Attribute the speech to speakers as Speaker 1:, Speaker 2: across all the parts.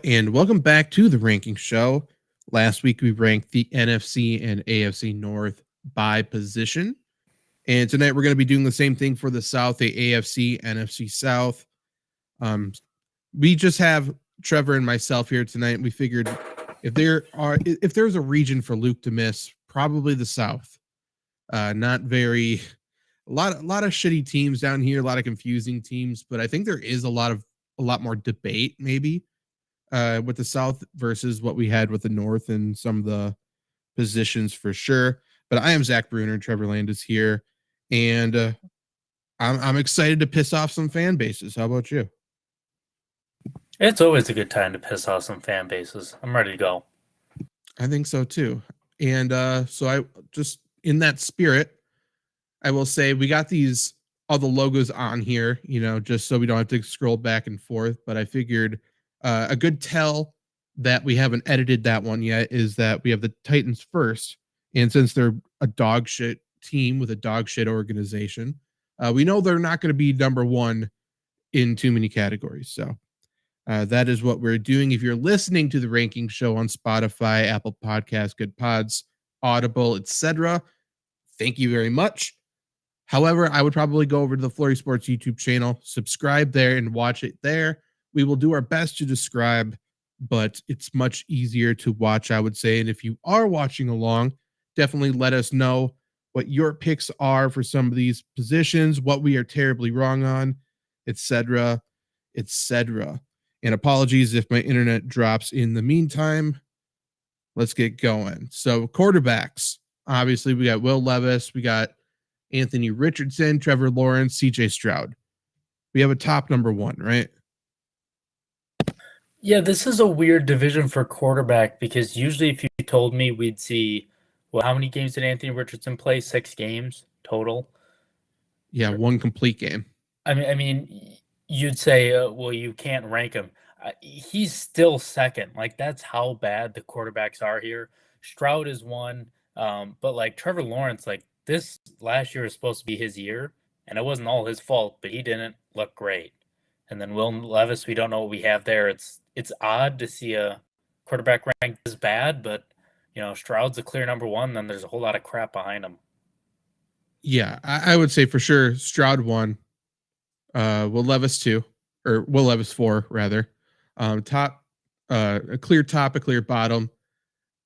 Speaker 1: and welcome back to the ranking show. Last week we ranked the NFC and AFC North by position. And tonight we're going to be doing the same thing for the South, the AFC, NFC South. We just have Trevor and myself here tonight. We figured if there's a region for Luke to miss, probably the South. Not very a lot of shitty teams down here, a lot of confusing teams, but I think there is a lot more debate maybe with the South versus what we had with the North and some of the positions for sure. But I am Zach Bruner, Trevor Landis here, and I'm excited to piss off some fan bases. How about you?
Speaker 2: It's always a good time to piss off some fan bases. I'm ready to go.
Speaker 1: I think so too. And so I just in that spirit, I will say we got all the logos on here, just so we don't have to scroll back and forth. But I figured a good tell that we haven't edited that one yet is that we have the Titans first. And since they're a dog shit team with a dog shit organization, we know they're not going to be number one in too many categories. So that is what we're doing. If you're listening to the ranking show on Spotify, Apple Podcasts, Good Pods, Audible, etc., thank you very much. However, I would probably go over to the Flurry Sports YouTube channel, subscribe there, and watch it there. We will do our best to describe, but it's much easier to watch, I would say. And if you are watching along, definitely let us know what your picks are for some of these positions, what we are terribly wrong on, etc., etc. And apologies if my internet drops in the meantime. Let's get going. So quarterbacks, obviously we got Will Levis, we got Anthony Richardson, Trevor Lawrence, CJ Stroud. We have a top number one, right?
Speaker 2: Yeah, this is a weird division for quarterback because usually if you told me we'd see, how many games did Anthony Richardson play? 6 games total?
Speaker 1: Yeah, one complete game.
Speaker 2: I mean, you'd say, well, you can't rank him. He's still second. Like, that's how bad the quarterbacks are here. Stroud is one, but like Trevor Lawrence, like this last year was supposed to be his year, and it wasn't all his fault, but he didn't look great. And then Will Levis, we don't know what we have there. It's odd to see a quarterback ranked this bad, but Stroud's a clear number one. Then there's a whole lot of crap behind him.
Speaker 1: Yeah, I would say for sure Stroud 1, Will Levis 2, or Will Levis 4 rather. Top, a clear top, a clear bottom.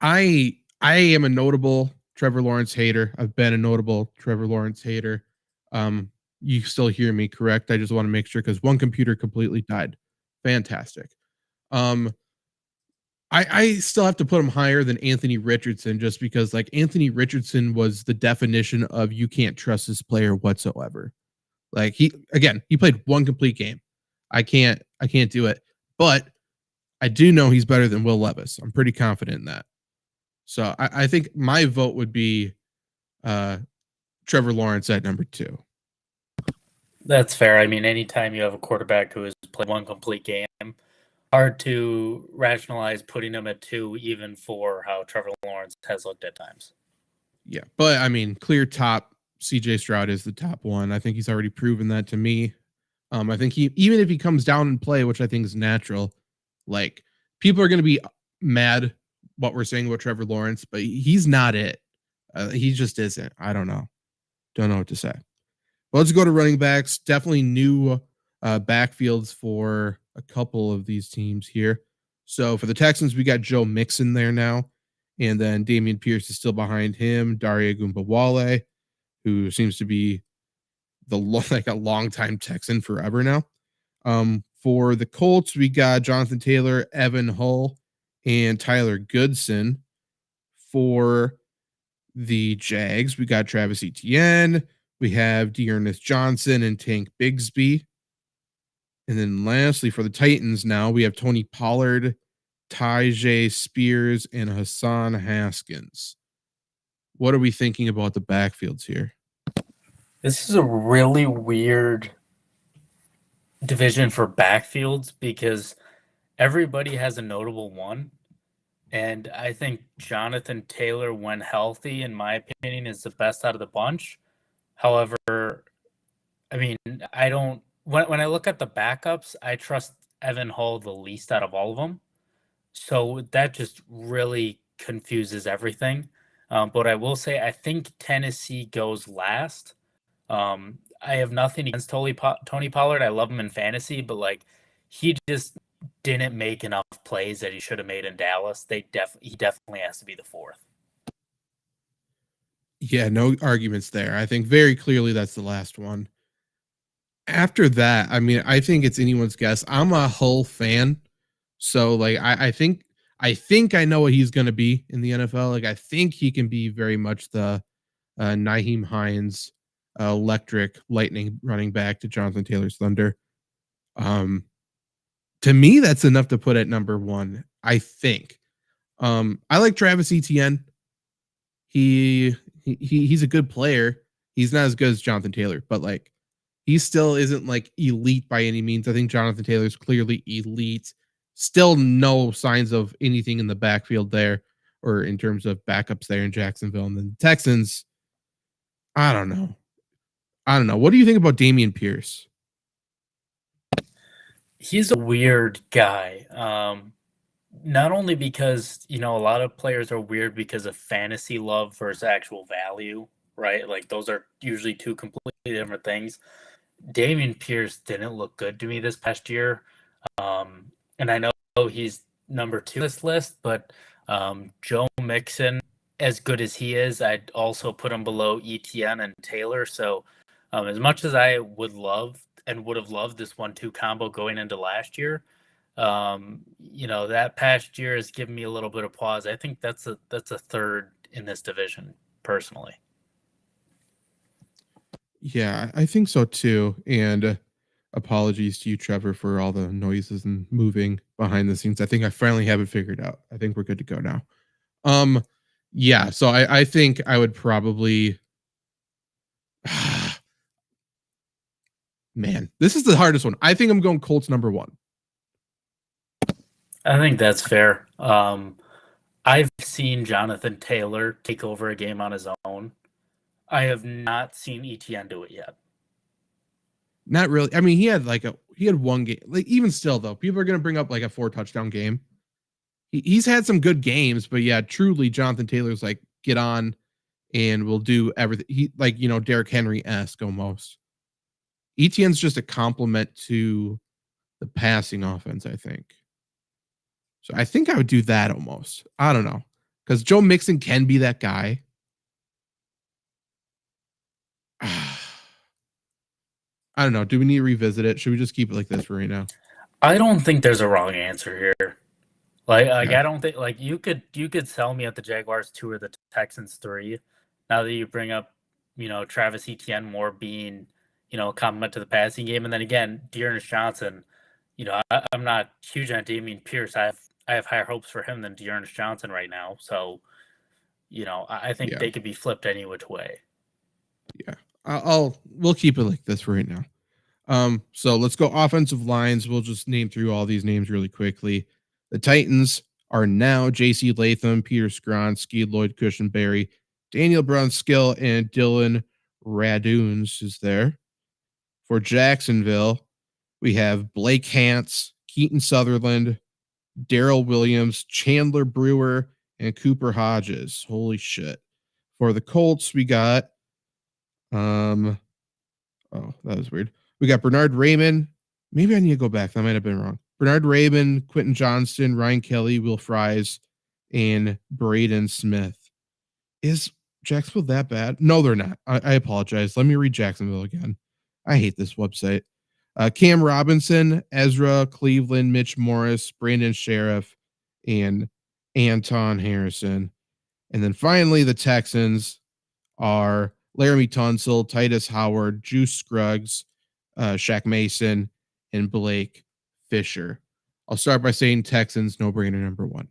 Speaker 1: I am a notable Trevor Lawrence hater. I've been a notable Trevor Lawrence hater. You still hear me, correct? I just want to make sure because one computer completely died. Fantastic. I still have to put him higher than Anthony Richardson just because like Anthony Richardson was the definition of you can't trust this player whatsoever. Like he played one complete game. I can't do it. But I do know he's better than Will Levis. I'm pretty confident in that. So I think my vote would be Trevor Lawrence at number 2.
Speaker 2: That's fair. I mean, anytime you have a quarterback who has played one complete game, hard to rationalize putting him at 2, even for how Trevor Lawrence has looked at times.
Speaker 1: Yeah, but I mean, clear top, CJ Stroud is the top one. I think he's already proven that to me. I think even if he comes down and play, which I think is natural, like people are going to be mad what we're saying about Trevor Lawrence, but he's not it. He just isn't. I don't know what to say. Well, let's go to running backs. Definitely new backfields for a couple of these teams here. So for the Texans, we got Joe Mixon there now. And then Damian Pierce is still behind him. Daria Gumbawale, who seems to be a longtime Texan forever now. For the Colts, we got Jonathan Taylor, Evan Hull, and Tyler Goodson. For the Jags, we got Travis Etienne. We have Dearness Johnson and Tank Bigsby. And then lastly, for the Titans now, we have Tony Pollard, Tyjae Spears, and Hassan Haskins. What are we thinking about the backfields here?
Speaker 2: This is a really weird division for backfields because everybody has a notable one. And I think Jonathan Taylor, when healthy, in my opinion, is the best out of the bunch. However, I mean, when I look at the backups, I trust Evan Hull the least out of all of them. So that just really confuses everything. But I will say, I think Tennessee goes last. I have nothing against Tony Pollard. I love him in fantasy, but like he just didn't make enough plays that he should have made in Dallas. He definitely has to be the fourth.
Speaker 1: Yeah, no arguments there. I think very clearly that's the last one. After that, I mean, I think it's anyone's guess. I'm a Hull fan, so like I think I know what he's going to be in the NFL. Like I think he can be very much the Nyheim Hines electric lightning running back to Jonathan Taylor's thunder. Um, to me, that's enough to put at number one. I think. I like Travis Etienne. He's a good player. He's not as good as Jonathan Taylor, but like he still isn't like elite by any means. I think Jonathan Taylor's clearly elite. Still no signs of anything in the backfield there or in terms of backups there in Jacksonville. And then the Texans, I don't know. What do you think about Dameon Pierce?
Speaker 2: He's a weird guy. Not only because, a lot of players are weird because of fantasy love versus actual value, right? Like those are usually two completely different things. Dameon Pierce didn't look good to me this past year. And I know he's number 2 on this list, but Joe Mixon, as good as he is, I'd also put him below Etienne and Taylor. So as much as I would love and would have loved this 1-2 combo going into last year, that past year has given me a little bit of pause. I think that's a third in this division, personally.
Speaker 1: Yeah, I think so too. And apologies to you, Trevor, for all the noises and moving behind the scenes. I think I finally have it figured out. I think we're good to go now. Yeah, so I think I would probably man, this is the hardest one. I think I'm going Colts number one.
Speaker 2: I think that's fair. I've seen Jonathan Taylor take over a game on his own. I have not seen Etienne do it yet.
Speaker 1: Not really. I mean, he had one game. Like even still though, people are going to bring up like a 4 touchdown game. He's had some good games, but yeah, truly Jonathan Taylor's like get on and will do everything. He like, Derrick Henry-esque almost. Etienne's just a compliment to the passing offense, I think. So I think I would do that almost. I don't know. Because Joe Mixon can be that guy. I don't know. Do we need to revisit it? Should we just keep it like this for right now?
Speaker 2: I don't think there's a wrong answer here. Like
Speaker 1: Yeah.
Speaker 2: I don't think like you could sell me at the Jaguars 2 or the Texans 3. Now that you bring up, Travis Etienne more being, a compliment to the passing game, and then again, Dearness Johnson. I'm not huge on Dameon Pierce. I have higher hopes for him than Dearness Johnson right now. So, I think
Speaker 1: Yeah.
Speaker 2: they could be flipped any which way.
Speaker 1: Yeah. We'll keep it like this for right now. So let's go offensive lines. We'll just name through all these names really quickly. The Titans are now J.C. Latham, Peter Skronsky, Lloyd Cushenberry, Daniel Brunskill, and Dylan Raduns is there. For Jacksonville, we have Blake Hance, Keaton Sutherland, Daryl Williams, Chandler Brewer, and Cooper Hodges. Holy shit. For the Colts, we got oh, that was weird. We got Bernard Raymond. Maybe I need to go back. That might have been wrong. Bernard Raymond, Quentin Johnston, Ryan Kelly, Will Fries, and Braden Smith. Is Jacksonville that bad? No, they're not. I apologize. Let me read Jacksonville again. I hate this website. Cam Robinson, Ezra Cleveland, Mitch Morris, Brandon Sheriff, and Anton Harrison. And then finally, the Texans are Laramie Tunsil, Titus Howard, Juice Scruggs, Shaq Mason, and Blake Fisher. I'll start by saying Texans, no-brainer number one.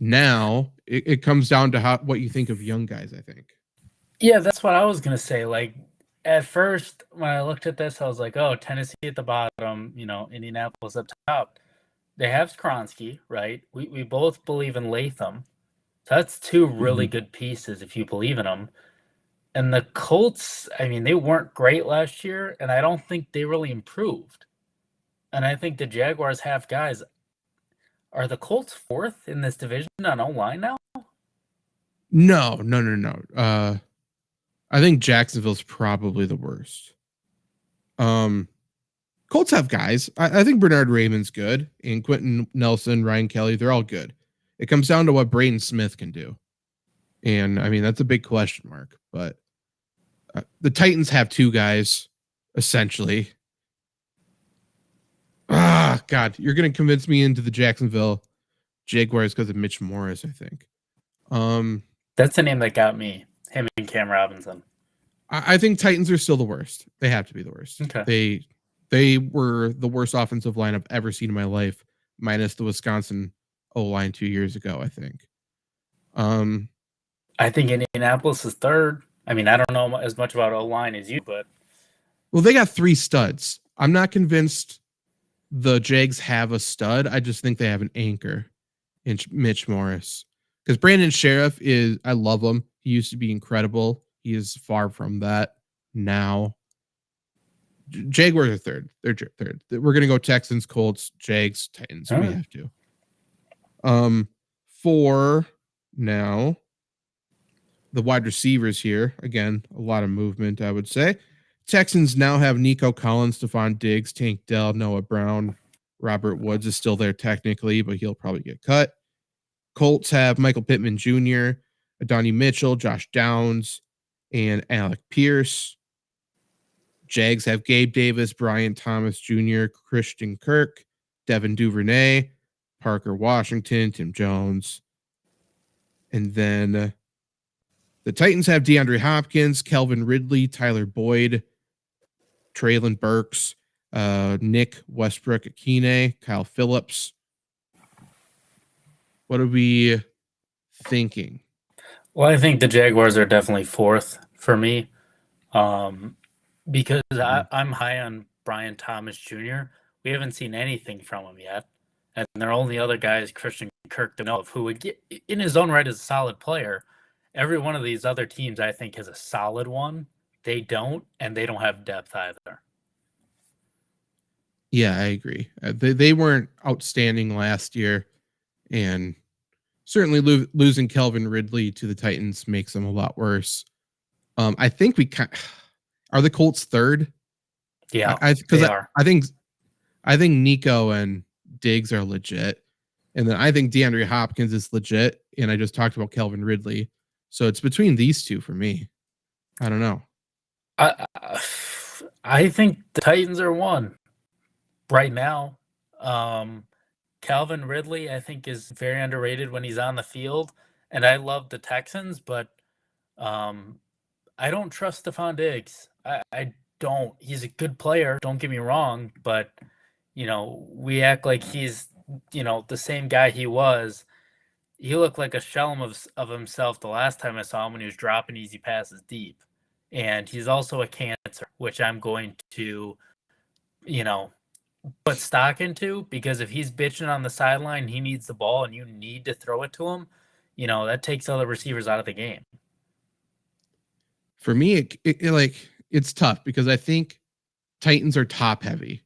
Speaker 1: Now it comes down to what you think of young guys, I think.
Speaker 2: Yeah, that's what I was gonna say. Like at first, when I looked at this, I was like, "Oh, Tennessee at the bottom, Indianapolis up top." They have Skronsky, right? We both believe in Latham. So that's 2 really good pieces if you believe in them. And the Colts, I mean, they weren't great last year, and I don't think they really improved. And I think the Jaguars have guys. Are the Colts fourth in this division on O-line now?
Speaker 1: No. I think Jacksonville's probably the worst. Colts have guys. I think Bernard Raymond's good, and Quentin Nelson, Ryan Kelly, they're all good. It comes down to what Braden Smith can do. And I mean, that's a big question mark, but the Titans have two guys, essentially. God, you're going to convince me into the Jacksonville Jaguars because of Mitch Morris, I think.
Speaker 2: That's the name that got me, him and Cam Robinson.
Speaker 1: I think Titans are still the worst. They have to be the worst.
Speaker 2: Okay.
Speaker 1: They were the worst offensive line I've ever seen in my life, minus the Wisconsin O-line 2 years ago, I think.
Speaker 2: I think Indianapolis is third. I mean, I don't know as much about O-line as you, but...
Speaker 1: Well, they got 3 studs. I'm not convinced the Jags have a stud. I just think they have an anchor in Mitch Morris. Because Brandon Sheriff I love him. He used to be incredible. He is far from that now. Jaguars are third. They're third. We're going to go Texans, Colts, Jags, Titans. We have to. 4 now. The wide receivers here. Again, a lot of movement, I would say. Texans now have Nico Collins, Stephon Diggs, Tank Dell, Noah Brown. Robert Woods is still there technically, but he'll probably get cut. Colts have Michael Pittman Jr., Adonai Mitchell, Josh Downs, and Alec Pierce. Jags have Gabe Davis, Brian Thomas Jr., Christian Kirk, Devin Duvernay, Parker Washington, Tim Jones. And then the Titans have DeAndre Hopkins, Kelvin Ridley, Tyler Boyd, Traylon Burks, Nick Westbrook-Akine, Kyle Phillips. What are we thinking?
Speaker 2: Well, I think the Jaguars are definitely fourth for me, because I'm high on Brian Thomas Jr. We haven't seen anything from him yet, and their only other guy is Christian Kirk, who would get in his own right as a solid player. Every one of these other teams, I think, has a solid one. They don't, and they don't have depth either.
Speaker 1: Yeah, I agree. They weren't outstanding last year. And certainly losing Kelvin Ridley to the Titans makes them a lot worse. I think are the Colts third?
Speaker 2: Yeah, they are.
Speaker 1: I think Nico and Diggs are legit, and then I think DeAndre Hopkins is legit, and I just talked about Kelvin Ridley, so it's between these two for me. I don't know.
Speaker 2: I think the Titans are one right now. Calvin Ridley, I think, is very underrated when he's on the field, and I love the Texans, but I don't trust Stephon Diggs. I don't. He's a good player, don't get me wrong, but, we act like he's, the same guy he was. He looked like a shell of himself the last time I saw him when he was dropping easy passes deep. And he's also a cancer, which I'm going to, put stock into, because if he's bitching on the sideline, he needs the ball and you need to throw it to him, that takes other receivers out of the game.
Speaker 1: For me, it's tough because I think Titans are top heavy.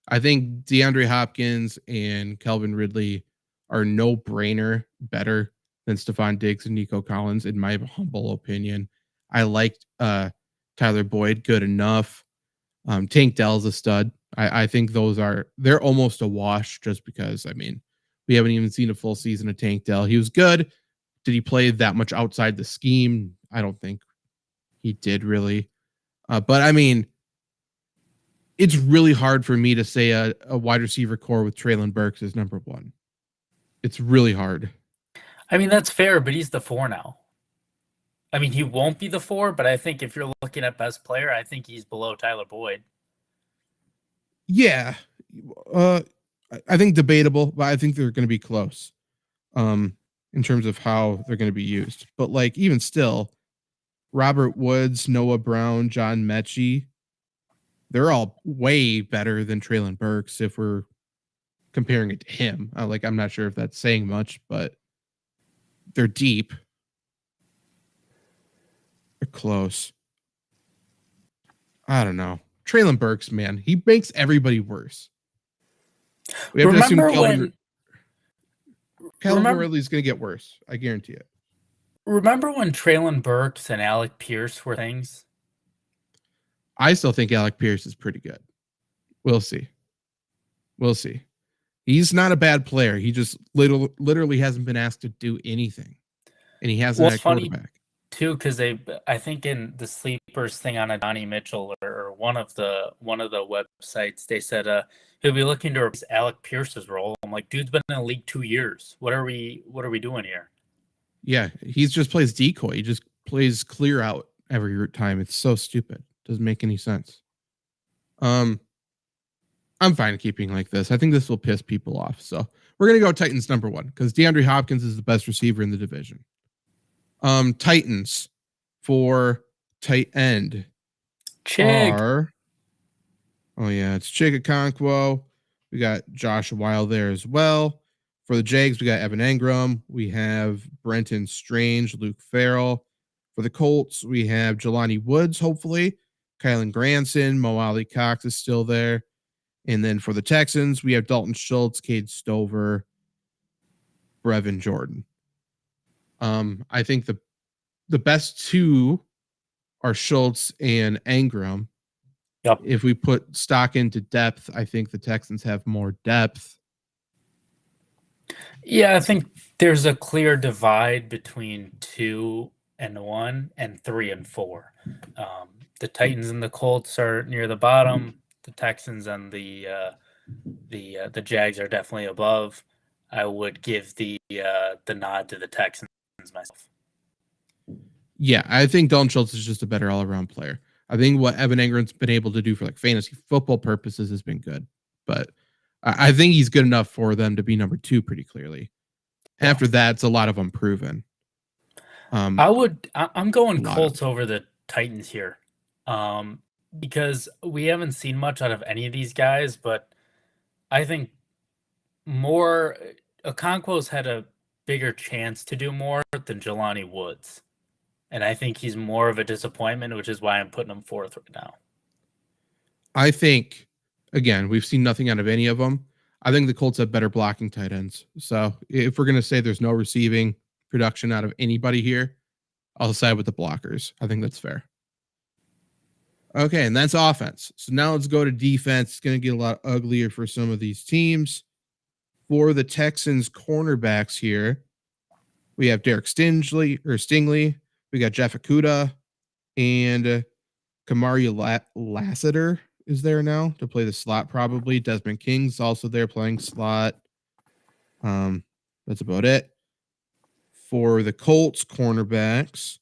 Speaker 1: I think DeAndre Hopkins and Kelvin Ridley are no brainer better than Stephon Diggs and Nico Collins, in my humble opinion. I liked Tyler Boyd good enough. Tank Dell's a stud. I think they're almost a wash just because, we haven't even seen a full season of Tank Dell. He was good. Did he play that much outside the scheme? I don't think he did really. But it's really hard for me to say a wide receiver core with Traylon Burks is number one. It's really hard.
Speaker 2: That's fair, but he's the 4 now. He won't be the 4, but I think if you're looking at best player, I think he's below Tyler Boyd.
Speaker 1: Yeah. I think debatable, but I think they're going to be close in terms of how they're going to be used. But even still, Robert Woods, Noah Brown, John Mechie, they're all way better than Traylon Burks if we're comparing it to him. I'm not sure if that's saying much, but they're deep. They're close. I don't know. Traylon Burks, man, he makes everybody worse. We have
Speaker 2: Remember
Speaker 1: to assume Calvin Ridley's going to get worse. I guarantee it.
Speaker 2: Remember when Traylon Burks and Alec Pierce were things?
Speaker 1: I still think Alec Pierce is pretty good. We'll see. We'll see. He's not a bad player. He just literally hasn't been asked to do anything, and he hasn't had quarterback.
Speaker 2: Too, because I think in the sleepers thing on Adonai Mitchell or one of the websites, they said he'll be looking to replace Alec Pierce's role. I'm like, dude's been in the league 2 years. What are we doing here?
Speaker 1: Yeah, he just plays decoy. He just plays clear out every time. It's so stupid. Doesn't make any sense. I'm fine keeping like this. I think this will piss people off. So we're gonna go Titans number 1 because DeAndre Hopkins is the best receiver in the division. Titans for tight end are, oh yeah, it's Chig Okonkwo. We got Josh Weil there as well. For the Jags, we got Evan Engram. We have Brenton Strange, Luke Farrell. For the Colts, we have Jelani Woods, hopefully. Kylan Granson, Mo Ali Cox is still there. And then for the Texans, we have Dalton Schultz, Cade Stover, Brevin Jordan. I think the best two are Schultz and Engram.
Speaker 2: Yep.
Speaker 1: If we put stock into depth, I think the Texans have more depth.
Speaker 2: Yeah, I think there's a clear divide between 2 and 1 and 3 and 4. The Titans and the Colts are near the bottom. The Texans and the Jags are definitely above. I would give the nod to the Texans myself.
Speaker 1: Yeah, I think Dalton Schultz is just a better all-around player. I think what Evan Engram's been able to do for like fantasy football purposes has been good, but I think he's good enough for them to be number 2 pretty clearly. Yeah. After that, it's a lot of unproven.
Speaker 2: I'm going Colts over the Titans here, because we haven't seen much out of any of these guys, but I think more Okonkwo's had a bigger chance to do more than Jelani Woods. And I think he's more of a disappointment, which is why I'm putting him 4th right now.
Speaker 1: I think, again, we've seen nothing out of any of them. I think the Colts have better blocking tight ends. So if we're going to say there's no receiving production out of anybody here, I'll side with the blockers. I think that's fair. Okay, and that's offense. So now let's go to defense. It's going to get a lot uglier for some of these teams. For the Texans cornerbacks here, we have Derek Stingley. We got Jeff Okudah and Kamari Lassiter is there now to play the slot probably. Desmond King's also there playing slot. That's about it. For the Colts cornerbacks,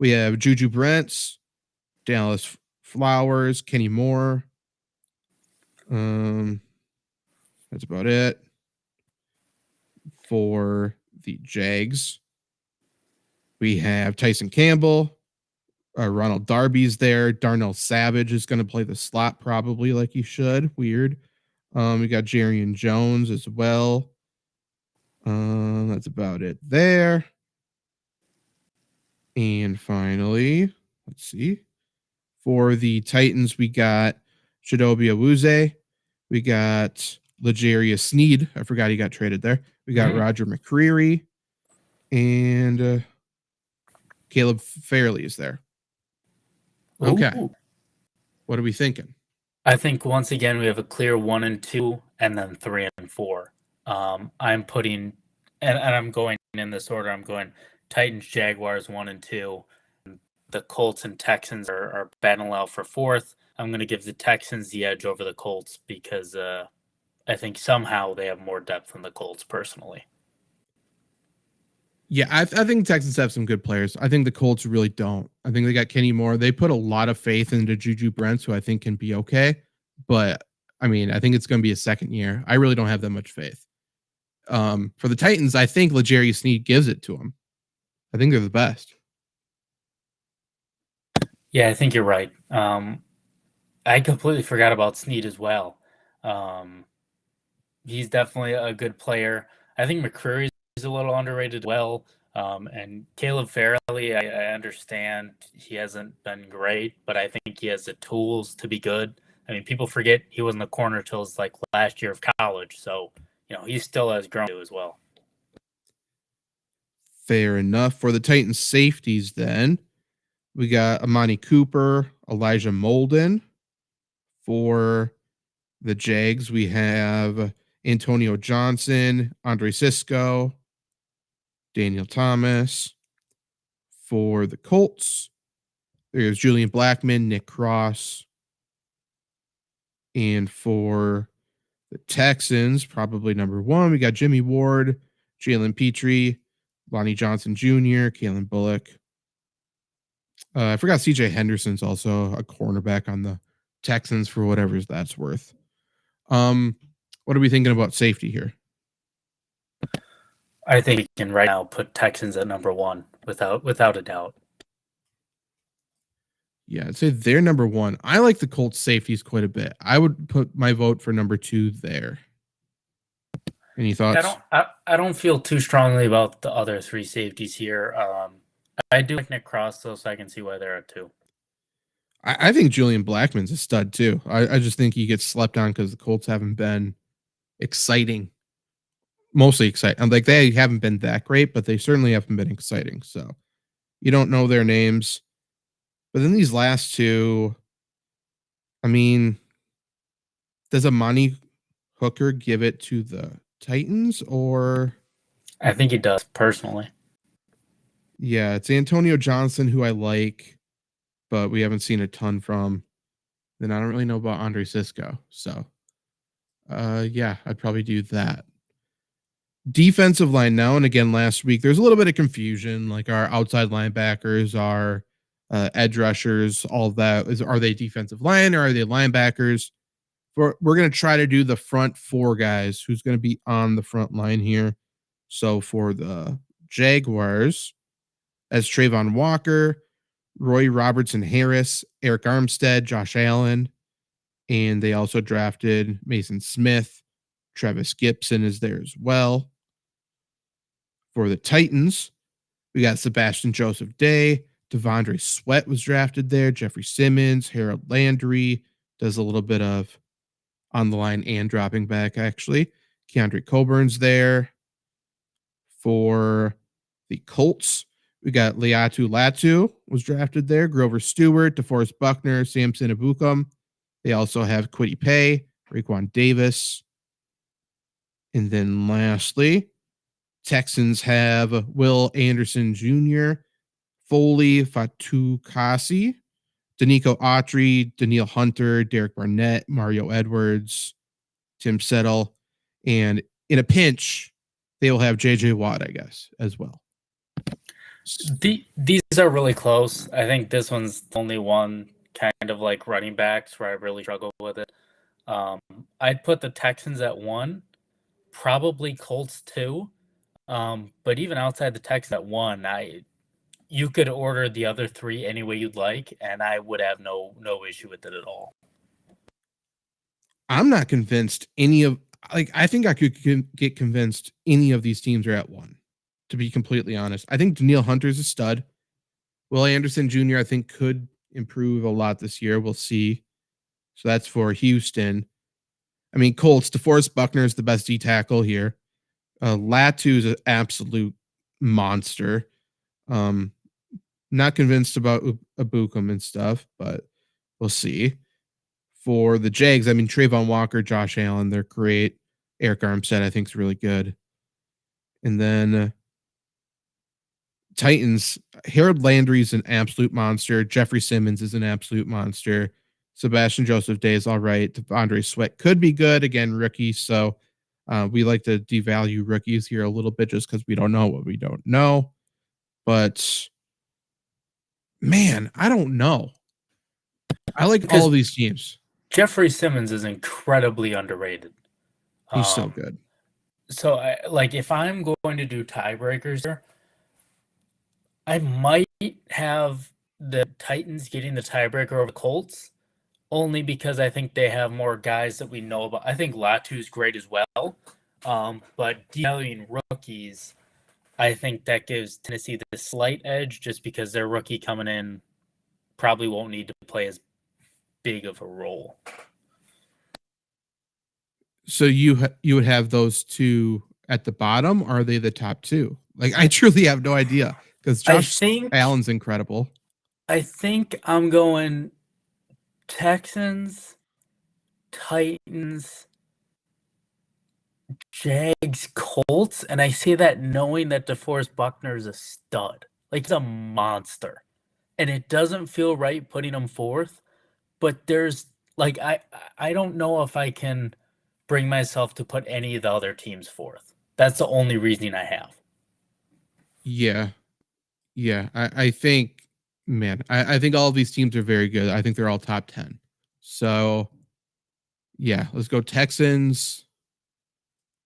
Speaker 1: we have Juju Brents, Dallas Flowers, Kenny Moore. That's about it. For the Jags, we have Tyson Campbell, Ronald Darby's there. Darnell Savage is going to play the slot probably like he should. Weird. We got Jarian Jones as well. That's about it there. And finally, let's see. For the Titans, we got Chidobe Awuzie. We got L'Jarius Sneed. I forgot he got traded there. We got Roger McCreary. And Caleb Fairley is there. Okay. Ooh. What are we thinking?
Speaker 2: I think once again we have a clear 1 and 2 and then 3 and 4. I'm putting and I'm going in this order. I'm going Titans, Jaguars 1 and 2. The Colts and Texans are battling out for 4th. I'm going to give the Texans the edge over the Colts because I think somehow they have more depth than the Colts personally.
Speaker 1: Yeah, I think Texans have some good players. I think the Colts really don't. I think they got Kenny Moore. They put a lot of faith into Juju Brents, who I think can be okay. But, I mean, I think it's going to be a second year. I really don't have that much faith. For the Titans, I think L'Jarius Sneed gives it to them. I think they're the best.
Speaker 2: Yeah, I think you're right. I completely forgot about Sneed as well. He's definitely a good player. I think McCreary's a little underrated as well. And Caleb Fairley, I understand he hasn't been great, but I think he has the tools to be good. I mean, people forget he wasn't a corner till his last year of college. So, he still has grown to as well.
Speaker 1: Fair enough. For the Titans safeties, then we got Amani Cooper, Elijah Molden. For the Jags, we have Antonio Johnson, Andre Cisco, Daniel Thomas. For the Colts, there's Julian Blackman, Nick Cross. And for the Texans, probably number one, we got Jimmy Ward, Jalen Petrie, Lonnie Johnson Jr., Kalen Bullock. I forgot CJ Henderson's also a cornerback on the Texans for whatever that's worth. What are we thinking about safety here?
Speaker 2: I think we can right now put Texans at number one without a doubt.
Speaker 1: Yeah, I'd say they're number one. I like the Colts safeties quite a bit. I would put my vote for number two there. Any thoughts?
Speaker 2: I don't feel too strongly about the other three safeties here. I do like Nick Cross though, so I can see why they're at two.
Speaker 1: I think Julian Blackman's a stud too. I just think he gets slept on because the Colts haven't been exciting. Mostly exciting. Like they haven't been that great, but they certainly haven't been exciting. So you don't know their names. But then these last two, I mean, does Amani Hooker give it to the Titans or?
Speaker 2: I think he does personally.
Speaker 1: Yeah, it's Antonio Johnson who I like, but we haven't seen a ton from. Then I don't really know about Andre Cisco. So, yeah, I'd probably do that. Defensive line now, and again, last week, there's a little bit of confusion. Like our outside linebackers, our edge rushers, all of that. Are they defensive line or are they linebackers? We're going to try to do the front four guys who's going to be on the front line here. So for the Jaguars, as Trayvon Walker, Roy Robertson Harris, Eric Armstead, Josh Allen, and they also drafted Mason Smith. Travis Gibson is there as well. For the Titans, we got Sebastian Joseph Day, Devondre Sweat was drafted there, Jeffrey Simmons, Harold Landry does a little bit of on the line and dropping back, actually. Keandre Coburn's there. For the Colts, we got Leatu Latu was drafted there, Grover Stewart, DeForest Buckner, Samson Ebukam. They also have Kwity Paye, Raekwon Davis. And then lastly, Texans have Will Anderson Jr., Foley Fatukasi, Danico Autry, Daniil Hunter, Derek Barnett, Mario Edwards, Tim Settle, and in a pinch, they will have JJ Watt, I guess, as well.
Speaker 2: These are really close. I think this one's the only one kind of like running backs where I really struggle with it. I'd put the Texans at 1, probably Colts 2. But even outside the Texans at 1, you could order the other 3 any way you'd like, and I would have no issue with it at all.
Speaker 1: I'm not convinced I think I could get convinced any of these teams are at 1, to be completely honest. I think Daniil Hunter's a stud. Will Anderson Jr., I think, could improve a lot this year. We'll see. So that's for Houston. I mean, Colts, DeForest Buckner is the best D tackle here. Latu's an absolute monster. Not convinced about Ebukam and stuff, but we'll see. For the Jags, I mean, Trayvon Walker, Josh Allen, they're great. Eric Armstead, I think, is really good. And then Titans, Harold Landry is an absolute monster. Jeffrey Simmons is an absolute monster. Sebastian Joseph Day is all right. Devondre Sweat could be good. Again, rookie. So we like to devalue rookies here a little bit just because we don't know what we don't know. But, man, I don't know. I like all of these teams.
Speaker 2: Jeffrey Simmons is incredibly underrated.
Speaker 1: He's so good.
Speaker 2: So, if I'm going to do tiebreakers here, I might have the Titans getting the tiebreaker over the Colts, only because I think they have more guys that we know about. I think Latu's great as well, but devaluing rookies, I think that gives Tennessee the slight edge just because their rookie coming in probably won't need to play as big of a role.
Speaker 1: So you would have those two at the bottom, or are they the top 2? Like, I truly have no idea because
Speaker 2: I
Speaker 1: Josh
Speaker 2: think
Speaker 1: Allen's incredible.
Speaker 2: I'm going Texans, Titans, Jags, Colts, and I say that knowing that DeForest Buckner is a stud. Like, he's a monster. And it doesn't feel right putting him fourth, but there's like I don't know if I can bring myself to put any of the other teams fourth. That's the only reasoning I have.
Speaker 1: Yeah. Yeah. I think, man, I think all of these teams are very good. I think they're all top 10. So, yeah, let's go Texans,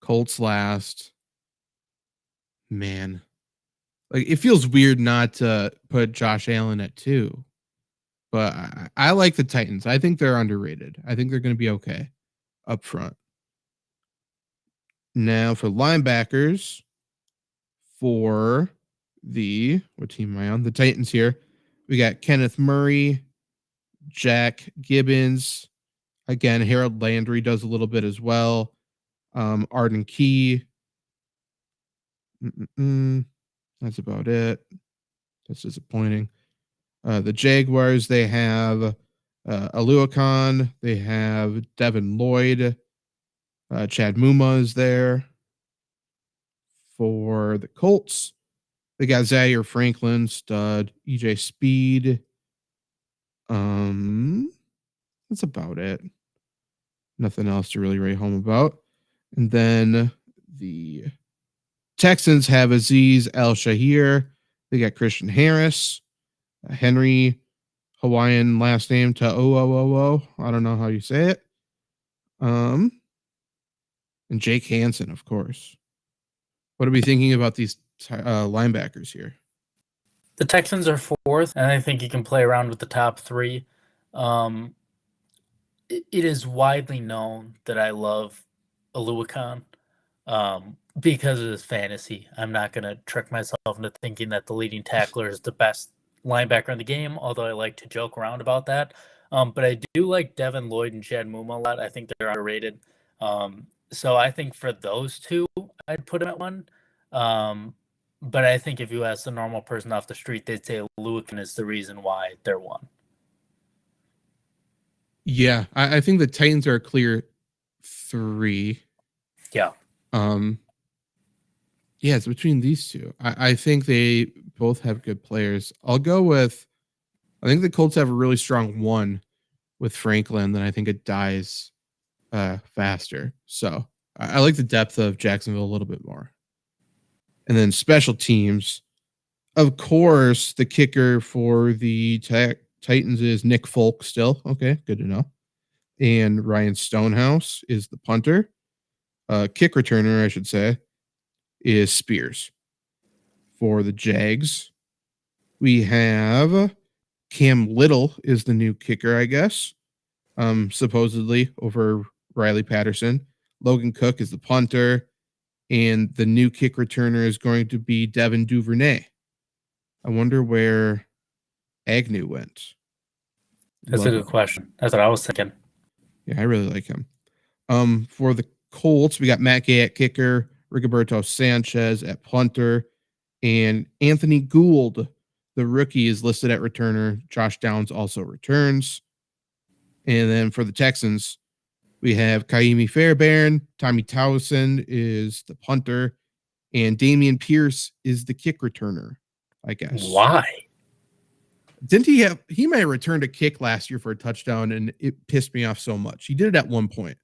Speaker 1: Colts last. Man, like it feels weird not to put Josh Allen at 2, but I like the Titans. I think they're underrated. I think they're going to be okay up front. Now for linebackers, for what team am I on? The Titans here. We got Kenneth Murray, Jack Gibbons. Again, Harold Landry does a little bit as well. Arden Key. That's about it. That's disappointing. The Jaguars, they have Aluakon. They have Devin Lloyd. Chad Muma is there. For the Colts, they got Zaire Franklin, stud. EJ Speed. That's about it. Nothing else to really write home about. And then the Texans have Aziz Al Shahir. They got Christian Harris, Henry, Hawaiian last name to O. I don't know how you say it. And Jake Hansen, of course. What are we thinking about these linebackers here?
Speaker 2: The Texans are fourth, and I think you can play around with the top three. It is widely known that I love Aluakon because of his fantasy. I'm not going to trick myself into thinking that the leading tackler is the best linebacker in the game, although I like to joke around about that. But I do like Devin Lloyd and Chad Muma a lot. I think they're underrated. So I think for those two, I'd put him at one. But I think if you ask the normal person off the street, they'd say Aluakon is the reason why they're one.
Speaker 1: Yeah, I think the Titans are a clear 3.
Speaker 2: Yeah.
Speaker 1: Yeah, it's between these two. I think they both have good players. I'll go with, I think the Colts have a really strong 1 with Franklin, then I think it dies faster. So I like the depth of Jacksonville a little bit more. And then special teams, of course, the kicker for the Titans is Nick Folk still. Okay, good to know. And Ryan Stonehouse is the punter. Kick returner, I should say, is Spears. For the Jags, we have Cam Little is the new kicker, I guess. Supposedly over Riley Patterson. Logan Cook is the punter. And the new kick returner is going to be Devin Duvernay. I wonder where Agnew went.
Speaker 2: That's a good question. That's what I was thinking.
Speaker 1: Yeah, I really like him. For the Colts, we got Matt Gay at kicker, Rigoberto Sanchez at punter, and Anthony Gould, the rookie, is listed at returner. Josh Downs also returns. And then for the Texans, we have Kaimi Fairbairn, Tommy Towson is the punter, and Damian Pierce is the kick returner, I guess.
Speaker 2: Why?
Speaker 1: Didn't he might have returned a kick last year for a touchdown, and it pissed me off so much. He did it at one point.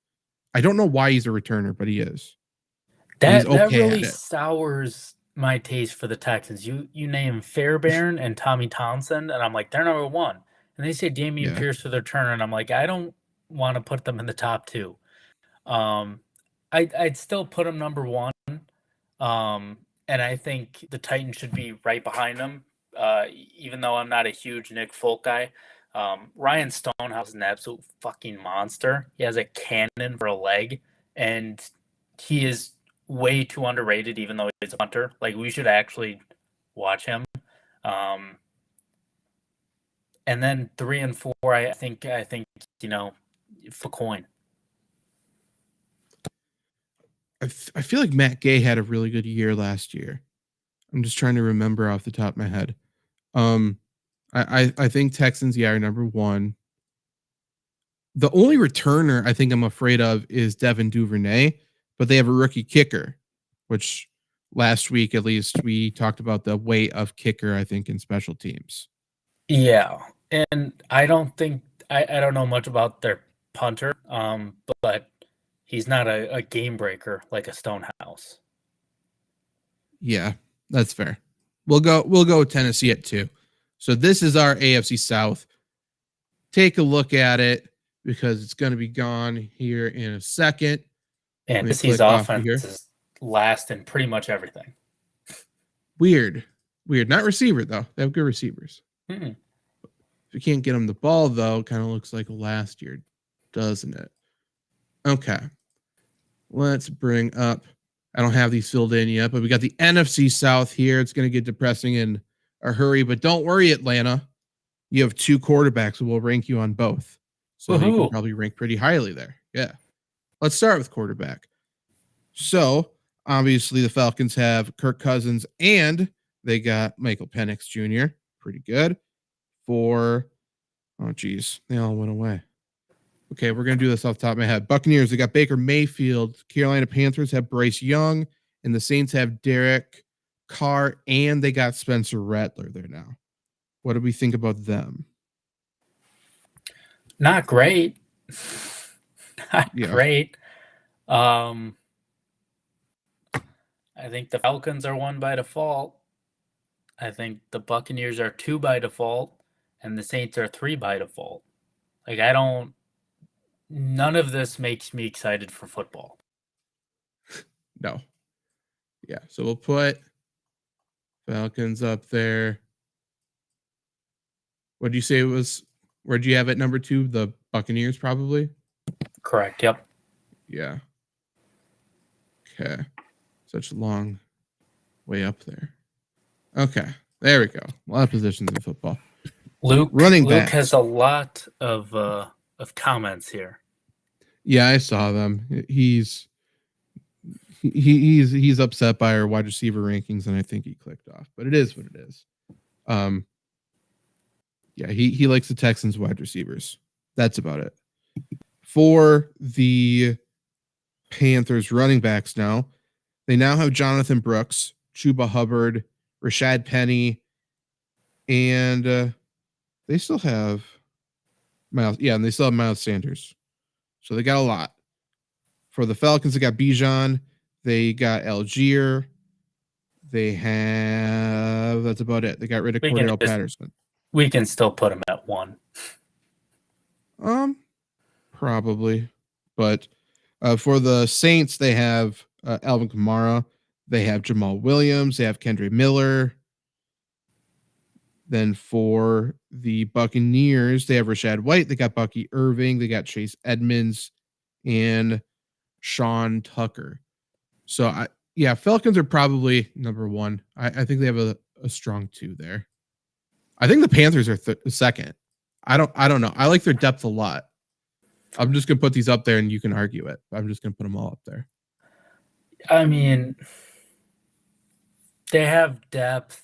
Speaker 1: I don't know why he's a returner, but he is.
Speaker 2: That really sours my taste for the Texans. You name Fairbairn and Tommy Townsend, and I'm like, they're number one. And they say Damian Pierce for their turner, and I'm like, I don't want to put them in the top 2. I'd still put them number 1. And I think the Titans should be right behind them, even though I'm not a huge Nick Folk guy. Ryan Stonehouse is an absolute fucking monster. He has a cannon for a leg, and he is way too underrated, even though he's a punter. Like, we should actually watch him. And then 3 and 4, I think for coin.
Speaker 1: I feel like Matt Gay had a really good year last year. I'm just trying to remember off the top of my head. I think Texans, yeah, are number one. The only returner I think I'm afraid of is Devin Duvernay, but they have a rookie kicker, which last week at least we talked about the weight of kicker, I think, in special teams.
Speaker 2: Yeah, and I don't think I don't know much about their punter, but he's not a game breaker like a Stonehouse.
Speaker 1: Yeah, that's fair. We'll go Tennessee at 2. So this is our AFC South. Take a look at it because it's going to be gone here in a second.
Speaker 2: And Tennessee's offense is last in pretty much everything.
Speaker 1: Weird. Not receiver though. They have good receivers.
Speaker 2: Mm-mm.
Speaker 1: If you can't get them the ball though, kind of looks like last year, doesn't it? Okay. Let's bring up. I don't have these filled in yet, but we got the NFC South here. It's going to get depressing in a hurry, but don't worry, Atlanta. You have 2 quarterbacks who will rank you on both. So you can probably rank pretty highly there. Yeah. Let's start with quarterback. So obviously the Falcons have Kirk Cousins and they got Michael Penix Jr. Pretty good. They all went away. Okay, we're going to do this off the top of my head. Buccaneers, they got Baker Mayfield. Carolina Panthers have Bryce Young. And the Saints have Derek Carr. And they got Spencer Rattler there now. What do we think about them?
Speaker 2: Not great. Not great. I think the Falcons are 1 by default. I think the Buccaneers are 2 by default. And the Saints are 3 by default. Like, none of this makes me excited for football.
Speaker 1: No. Yeah, so we'll put Falcons up there. What did you say it was? Where'd you have it number 2? The Buccaneers, probably?
Speaker 2: Correct, yep.
Speaker 1: Yeah. Okay. Such a long way up there. Okay. There we go. A lot of positions in football.
Speaker 2: Luke has a lot of comments here.
Speaker 1: Yeah, I saw them. He's upset by our wide receiver rankings, and I think he clicked off. But it is what it is. Yeah, he likes the Texans wide receivers. That's about it. For the Panthers running backs now, they now have Jonathan Brooks, Chuba Hubbard, Rashad Penny, and they still have Miles. Yeah, and they still have Miles Sanders. So they got a lot. For the Falcons, they got Bijan. They got Algier. They have... That's about it. They got rid of Cordell Patterson.
Speaker 2: We can still put him at 1.
Speaker 1: Probably. But for the Saints, they have Alvin Kamara. They have Jamal Williams. They have Kendre Miller. Then for the Buccaneers, they have Rashad White. They got Bucky Irving. They got Chase Edmonds and Sean Tucker. So, Falcons are probably number 1. I think they have a strong 2 there. I think the Panthers are second. I don't know. I like their depth a lot. I'm just going to put these up there and you can argue it. I'm just going to put them all up there.
Speaker 2: I mean, they have depth,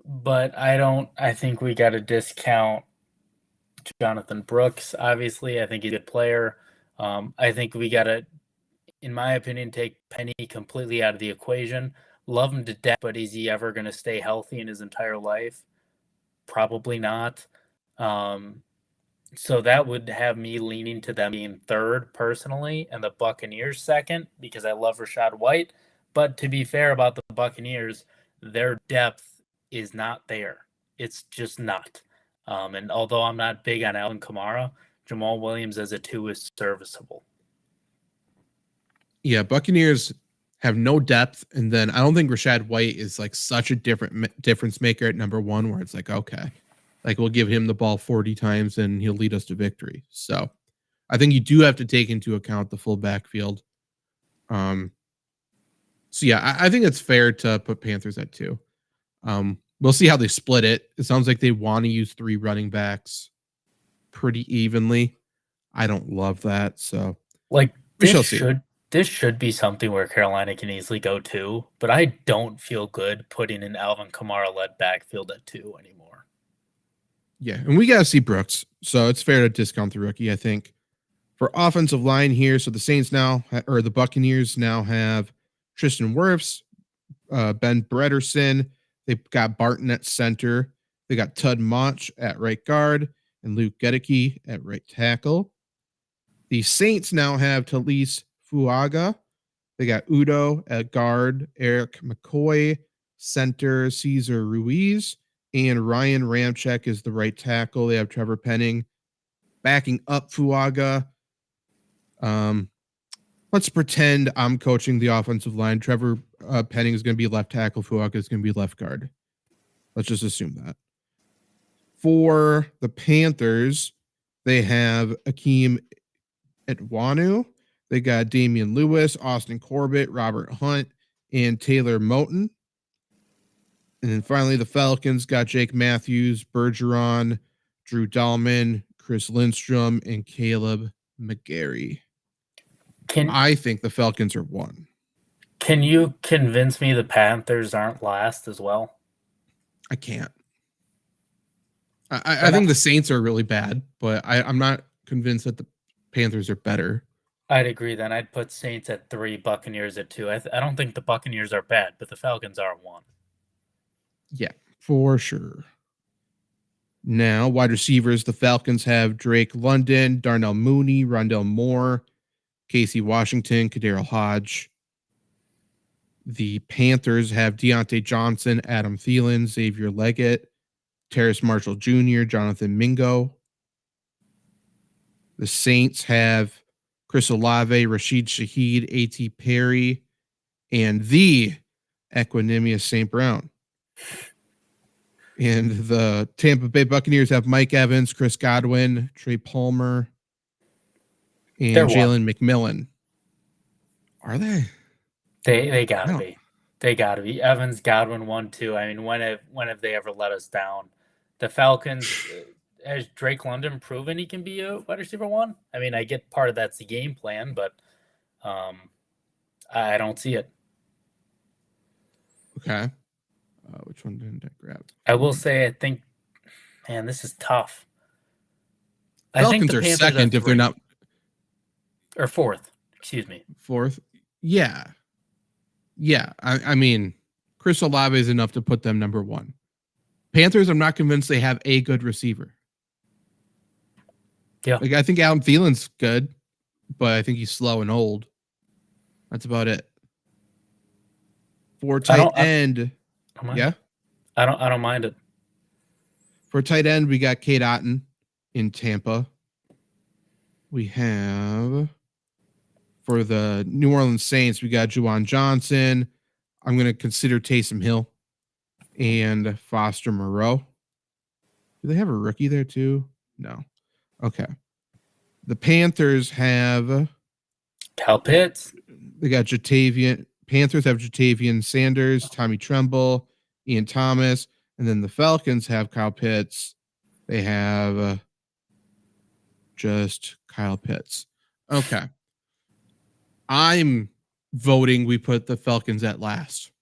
Speaker 2: but I think we got to discount Jonathan Brooks. Obviously, I think he's a good player. I think we got to, in my opinion, take Penny completely out of the equation. Love him to death, but is he ever going to stay healthy in his entire life? Probably not. So that would have me leaning to them being 3rd personally and the Buccaneers 2nd because I love Rashad White. But to be fair about the Buccaneers, their depth is not there. It's just not. And although I'm not big on Alvin Kamara, Jamal Williams as a 2 is serviceable.
Speaker 1: Yeah, Buccaneers have no depth, and then I don't think Rashad White is like such a difference maker at number 1 where it's like, okay, like we'll give him the ball 40 times and he'll lead us to victory. So I think you do have to take into account the full backfield. So yeah, I think it's fair to put Panthers at 2. We'll see how they split it. It sounds like they want to use 3 running backs pretty evenly. I don't love that, so
Speaker 2: like
Speaker 1: we shall see.
Speaker 2: This should be something where Carolina can easily go 2, but I don't feel good putting an Alvin Kamara-led backfield at 2 anymore.
Speaker 1: Yeah, and we got to see Brooks, so it's fair to discount the rookie, I think. For offensive line here, so the Saints now, or the Buccaneers now have Tristan Wirfs, Ben Bredesen. They've got Barton at center. They got Tud Mach at right guard and Luke Gedeke at right tackle. The Saints now have Talise Fuaga. They got Udo at guard, Eric McCoy, center, Cesar Ruiz, and Ryan Ramczyk is the right tackle. They have Trevor Penning backing up Fuaga. Let's pretend I'm coaching the offensive line. Trevor Penning is going to be left tackle. Fuaga is going to be left guard. Let's just assume that. For the Panthers, they have Akeem Etwanu. They got Damian Lewis, Austin Corbett, Robert Hunt, and Taylor Moton. And then finally, the Falcons got Jake Matthews, Bergeron, Drew Dahlman, Chris Lindstrom, and Caleb McGarry. I think the Falcons are 1.
Speaker 2: Can you convince me the Panthers aren't last as well?
Speaker 1: I can't. I think the Saints are really bad, but I'm not convinced that the Panthers are better.
Speaker 2: I'd agree then. I'd put Saints at 3, Buccaneers at 2. I don't think the Buccaneers are bad, but the Falcons are 1.
Speaker 1: Yeah, for sure. Now, wide receivers, the Falcons have Drake London, Darnell Mooney, Rondell Moore, Casey Washington, Kadarius Hodge. The Panthers have Deontay Johnson, Adam Thielen, Xavier Leggett, Terrace Marshall Jr., Jonathan Mingo. The Saints have Chris Olave, Rashid Shaheed, A.T. Perry, and the Equanimous St. Brown. And the Tampa Bay Buccaneers have Mike Evans, Chris Godwin, Trey Palmer, and Jalen McMillan. Are they?
Speaker 2: They gotta be. They gotta be. Evans, Godwin, 1, 2. I mean, when have they ever let us down? The Falcons, has Drake London proven he can be a wide receiver 1? I mean, I get part of that's the game plan, but I don't see it.
Speaker 1: Okay. Which one didn't I grab?
Speaker 2: I will say, I think, man, this is tough.
Speaker 1: Falcons are second if they're not.
Speaker 2: Or 4th, excuse me.
Speaker 1: 4th? Yeah. Yeah. I mean, Chris Olave is enough to put them number 1. Panthers, I'm not convinced they have a good receiver.
Speaker 2: Yeah.
Speaker 1: Like, I think Adam Thielen's good, but I think he's slow and old. That's about it. For tight end. Yeah.
Speaker 2: I don't mind it.
Speaker 1: For tight end, we got Cade Otton in Tampa. We have, for the New Orleans Saints, we got Juwan Johnson. I'm going to consider Taysom Hill and Foster Moreau. Do they have a rookie there too? No. Okay. The Panthers have
Speaker 2: Kyle Pitts.
Speaker 1: They got Panthers have Jatavian Sanders, Tommy Tremble, Ian Thomas, and then the Falcons have Kyle Pitts. They have just Kyle Pitts. Okay. I'm voting we put the Falcons at last.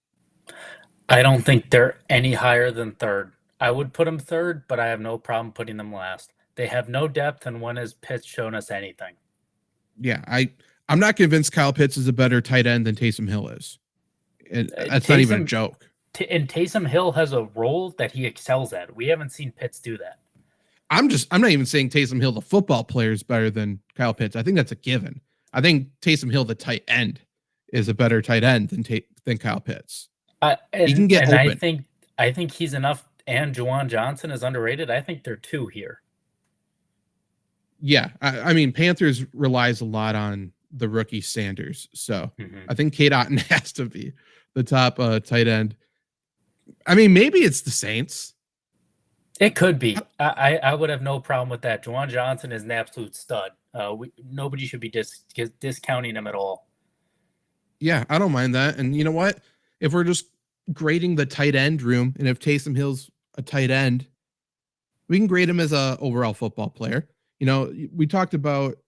Speaker 2: I don't think they're any higher than 3rd. I would put them 3rd, but I have no problem putting them last. They have no depth, and when has Pitts shown us anything?
Speaker 1: Yeah, I'm not convinced Kyle Pitts is a better tight end than Taysom Hill is. And that's not even a joke.
Speaker 2: And Taysom Hill has a role that he excels at. We haven't seen Pitts do that.
Speaker 1: I'm not even saying Taysom Hill, the football player, is better than Kyle Pitts. I think that's a given. I think Taysom Hill, the tight end, is a better tight end than Kyle Pitts. He can get open.
Speaker 2: I think he's enough. And Juwan Johnson is underrated. I think they're 2 here.
Speaker 1: Yeah, I mean, Panthers relies a lot on the rookie Sanders, so I think Cade Otton has to be the top tight end. I mean, maybe it's the Saints.
Speaker 2: It could be. I would have no problem with that. Juwan Johnson is an absolute stud. Nobody should be discounting him at all. Yeah,
Speaker 1: I don't mind that. And you know what? If we're just grading the tight end room, and if Taysom Hill's a tight end, we can grade him as a overall football player. You know, we talked about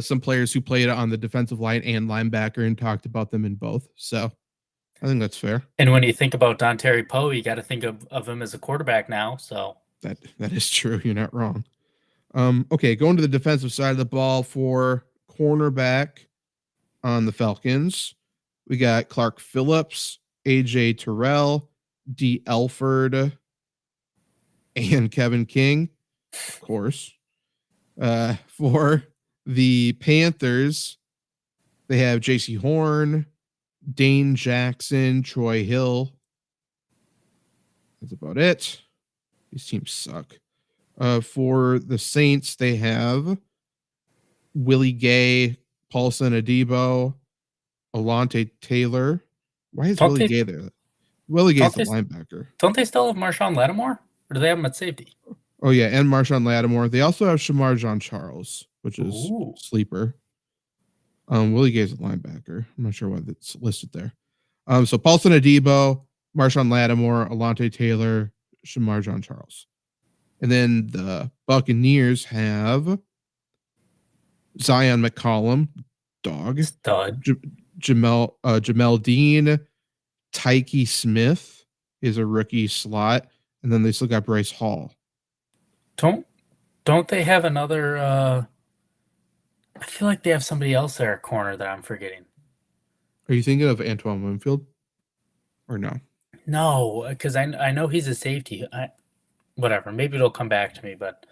Speaker 1: some players who played on the defensive line and linebacker and talked about them in both. So I think that's fair.
Speaker 2: And when you think about Dontari Poe, you got to think of him as a quarterback now. So
Speaker 1: that is true. You're not wrong. Okay, going to the defensive side of the ball for cornerback on the Falcons, we got Clark Phillips, AJ Terrell, D. Elford, and Kevin King, of course. For the Panthers, they have J.C. Horn, Dane Jackson, Troy Hill. That's about it. These teams suck. For the Saints, they have Willie Gay, Paulson Adebo, Alante Taylor. Why is Willie Gay there? Willie Gay's the linebacker.
Speaker 2: Don't they still have Marshawn Lattimore? Or do they have him at safety?
Speaker 1: Oh, yeah, and Marshawn Lattimore. They also have Shamar Jean-Charles, which is sleeper. Willie Gay's a linebacker. I'm not sure why it's listed there. So Paulson Adebo, Marshawn Lattimore, Alante Taylor, Shamar Jean-Charles. And then the Buccaneers have Zion McCollum, dog.
Speaker 2: Stud.
Speaker 1: Jamel Dean, Tyke Smith is a rookie slot. And then they still got Bryce Hall.
Speaker 2: Don't they have another I feel like they have somebody else there at corner that I'm forgetting.
Speaker 1: Are you thinking of Antoine Winfield? Or no?
Speaker 2: No, because I know he's a safety. Whatever. Maybe it'll come back to me, but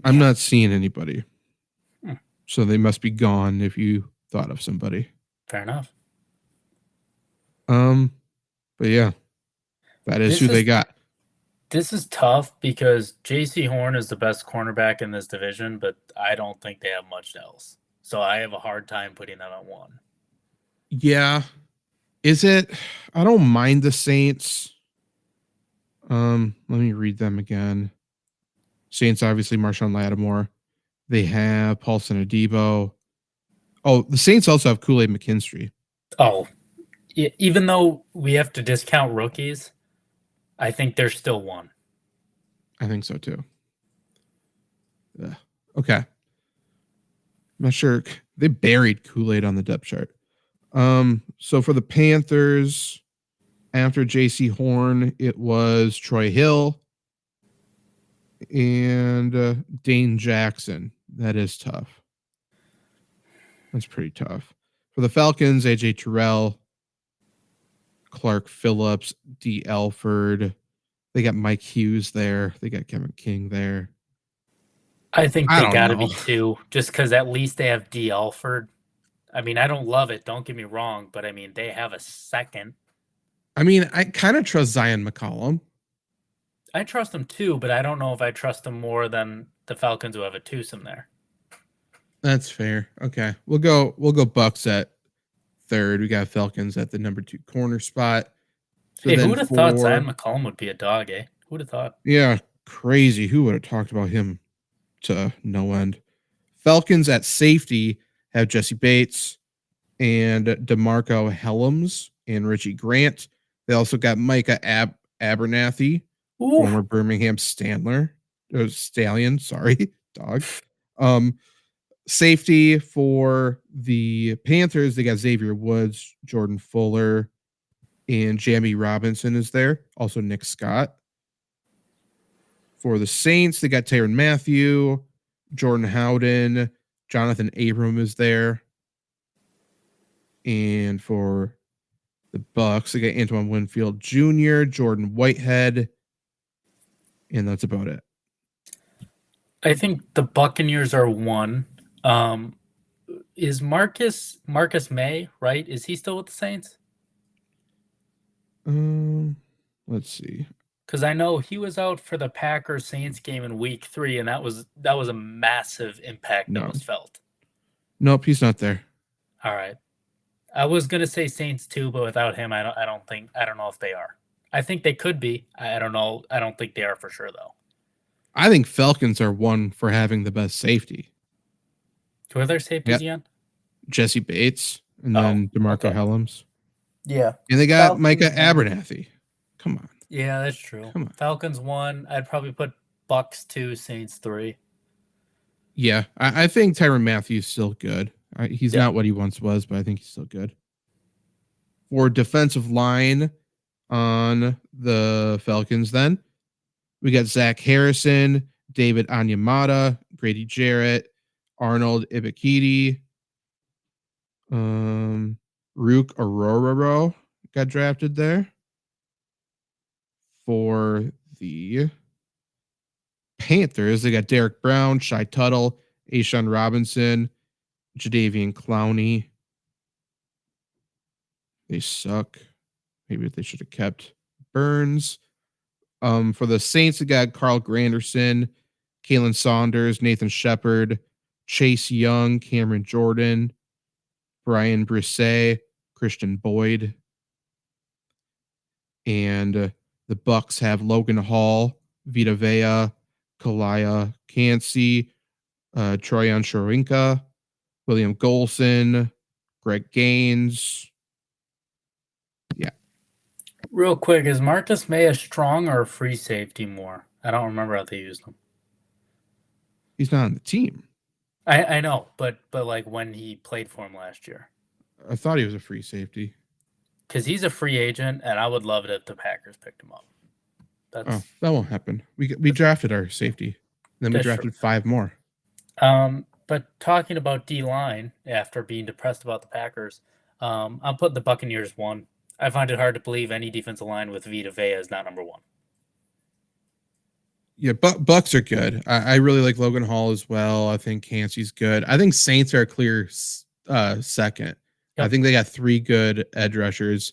Speaker 1: I'm not seeing anybody. So they must be gone if you thought of somebody.
Speaker 2: Fair enough.
Speaker 1: But yeah, that is who they got.
Speaker 2: This is tough because J.C. Horn is the best cornerback in this division, but I don't think they have much else. So I have a hard time putting them at one.
Speaker 1: Yeah. Is it? I don't mind the Saints. Let me read them again. Saints, obviously, Marshawn Lattimore. They have Paulson Adebo. Oh, the Saints also have Kool-Aid McKinstry.
Speaker 2: Oh, even though we have to discount rookies, I think there's still one.
Speaker 1: I think so too. Okay. I'm not sure. They buried Kool-Aid on the depth chart. So for the Panthers, after J.C. Horn, it was Troy Hill and Dane Jackson. That is tough. That's pretty tough. For the Falcons, AJ Terrell, Clark Phillips, D. Elford. They got Mike Hughes there. They got Kevin King there.
Speaker 2: I think they got to be two, just because at least they have D. Elford. I mean, I don't love it. Don't get me wrong, but I mean, they have a second.
Speaker 1: I mean, I kind of trust Zion McCollum.
Speaker 2: I trust him too, but I don't know if I trust him more than the Falcons who have a twosome there.
Speaker 1: That's fair. Okay, we'll go Bucks at third. We got Falcons at the number 2 corner spot.
Speaker 2: So hey, who would have thought Zion McCollum would be a dog, eh? Who would have thought?
Speaker 1: Yeah, crazy. Who would have talked about him to no end? Falcons at safety have Jesse Bates and DeMarco Helms and Richie Grant. They also got Micah Abernathy, former Birmingham Stallion, dog. Safety for the Panthers, they got Xavier Woods, Jordan Fuller, and Jamie Robinson is there. Also Nick Scott. For the Saints, they got Tyrann Mathieu, Jordan Howden, Jonathan Abram is there. And for the Bucks, they got Antoine Winfield Jr., Jordan Whitehead, and that's about it.
Speaker 2: I think the Buccaneers are one. Is Marcus May, right? Is he still with the Saints?
Speaker 1: Let's see.
Speaker 2: Because I know he was out for the Packers Saints game in Week 3, and that was a massive impact that was felt.
Speaker 1: Nope, he's not there.
Speaker 2: All right. I was gonna say Saints too, but without him, I don't know if they are. I think they could be. I don't know. I don't think they are for sure though.
Speaker 1: I think Falcons are one for having the best safety.
Speaker 2: Who are their safeties again?
Speaker 1: Jesse Bates and then DeMarco Helms.
Speaker 2: Yeah.
Speaker 1: And they got Micah Abernathy. Come on.
Speaker 2: Yeah, that's true. Falcons 1. I'd probably put Bucks 2, Saints 3.
Speaker 1: Yeah, I think Tyrann Mathieu is still good. He's
Speaker 2: Yep.
Speaker 1: not what he once was, but I think he's still good. For defensive line on the Falcons, then we got Zach Harrison, David Onyemata, Grady Jarrett, Arnold Ibikidi, Rook Aurora got drafted there. For the Panthers, they got Derek Brown, Shai Tuttle, Ashawn Robinson, Jadeveon Clowney. They suck. Maybe they should have kept Burns. For the Saints, they got Carl Granderson, Kalen Saunders, Nathan Shepard, Chase Young, Cameron Jordan, Brian Brisset, Christian Boyd. And the Bucks have Logan Hall, Vita Vea, Kalaya Cansey, Troyan Shorinka, William Golson, Greg Gaines. Yeah.
Speaker 2: Real quick, is Marcus May a strong or a free safety more? I don't remember how they used him.
Speaker 1: He's not on the team.
Speaker 2: I know, but like when he played for him last year.
Speaker 1: I thought he was a free safety.
Speaker 2: Because he's a free agent, and I would love it if the Packers picked him up.
Speaker 1: That won't happen. We drafted our safety. Then we drafted 5 more.
Speaker 2: But talking about D-line, after being depressed about the Packers, I'm putting the Buccaneers 1. I find it hard to believe any defensive line with Vita Vea is not number 1.
Speaker 1: Yeah, Bucks are good. I really like Logan Hall as well. I think Cansey's good. I think Saints are a clear second. Yep. I think they got 3 good edge rushers.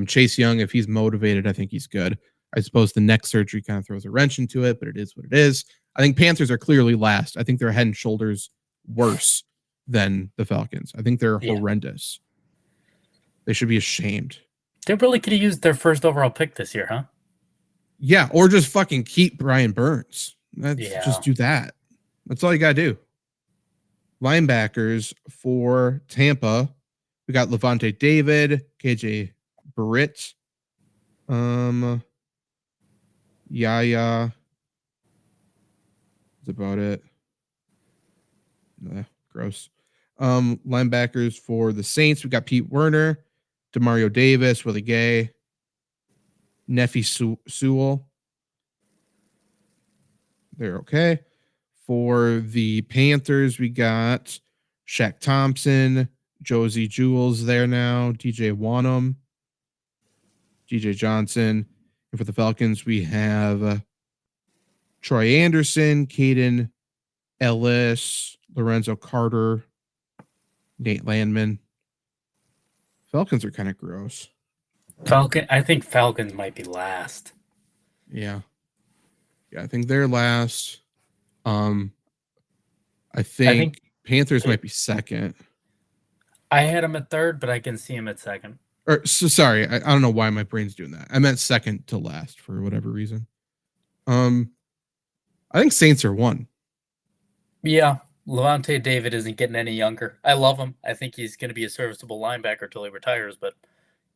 Speaker 1: Chase Young, if he's motivated, I think he's good. I suppose the neck surgery kind of throws a wrench into it, but it is what it is. I think Panthers are clearly last. I think they're head and shoulders worse than the Falcons. I think they're horrendous. They should be ashamed.
Speaker 2: They really could have used their first overall pick this year, huh?
Speaker 1: Yeah, or just fucking keep Brian Burns. Just do that. That's all you got to do. Linebackers for Tampa, we got Levante David, KJ Britt, Yaya. That's about it. Gross. Linebackers for the Saints, we got Pete Werner, Demario Davis, Willie Gay, Nefi Sewell. They're okay. For the Panthers, we got Shaq Thompson, Josie Jewels there now, DJ Wanham, DJ Johnson. And for the Falcons, we have Troy Anderson, Caden Ellis, Lorenzo Carter, Nate Landman. Falcons are kind of gross.
Speaker 2: I think Falcons might be last.
Speaker 1: Yeah, I think they're last. I think Panthers might be second.
Speaker 2: I had them at third, but I can see them at second.
Speaker 1: Sorry, I don't know why my brain's doing that. I meant second to last for whatever reason. I think Saints are 1.
Speaker 2: Yeah, Levante David isn't getting any younger. I love him. I think he's going to be a serviceable linebacker till he retires, but